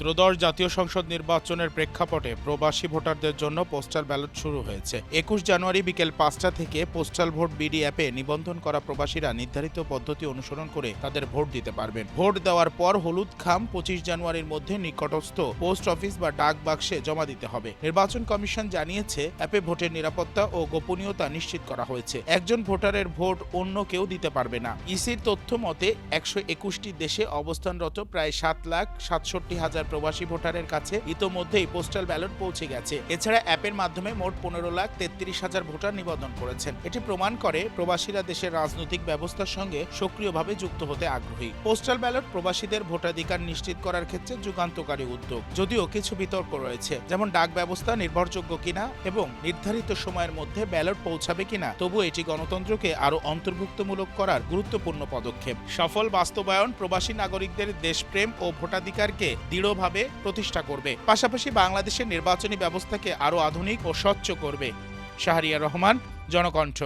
ত্রয়োদশ জাতীয় সংসদ নির্বাচনের প্রেক্ষাপটে প্রবাসী ভোটারদের জন্য পোস্টাল ব্যালট শুরু হয়েছে। ২১ জানুয়ারি বিকেল ৫টা থেকে পোস্টাল ভোট বিডি অ্যাপে নিবন্ধন করা প্রবাসীরা নির্ধারিত পদ্ধতি অনুসরণ করে তাদের ভোট দিতে পারবেন। ভোট দেওয়ার পর হলুদ খাম ২৫ জানুয়ারির মধ্যে নিকটস্থ পোস্ট অফিস বা ডাক বাক্সে জমা দিতে হবে। নির্বাচন কমিশন জানিয়েছে, অ্যাপে ভোটের নিরাপত্তা ও গোপনীয়তা নিশ্চিত করা হয়েছে। একজন ভোটারের ভোট অন্য কেউ দিতে পারবে না। ইসির তথ্য মতে ১২১টি দেশে অবস্থানরত প্রায় ৭,৬৭,০০০ প্রবাসী ভোটারের কাছে ইতোমধ্যেই পোস্টাল ব্যালট পৌঁছে গেছে। এছাড়া অ্যাপের মাধ্যমে মোট ১৫,৩৩,০০০ ভোটার নিবন্ধন করেছেন। এটি প্রমাণ করে প্রবাসীরা দেশের রাজনৈতিক ব্যবস্থার সঙ্গে সক্রিয়ভাবে যুক্ত হতে আগ্রহী। পোস্টাল ব্যালট প্রবাসীদের ভোটাধিকার নিশ্চিত করার ক্ষেত্রে যুগান্তকারী উদ্যোগ। যদিও কিছু বিতর্ক রয়েছে, যেমন ডাক ব্যবস্থা নির্ভরযোগ্য কিনা এবং নির্ধারিত সময়ের মধ্যে ব্যালট পৌঁছাবে কিনা, তবু এটি গণতন্ত্রকে আরও অন্তর্ভুক্তমূলক করার গুরুত্বপূর্ণ পদক্ষেপ। সফল বাস্তবায়ন প্রবাসী নাগরিকদের দেশপ্রেম ও ভোটাধিকারকে দৃঢ়ভাবে প্রতিষ্ঠা করবে, পাশাপাশি বাংলাদেশের নির্বাচনী ব্যবস্থাকে আরও আধুনিক ও স্বচ্ছ করবে। শাহরিয়ার রহমান, জনকণ্ঠ।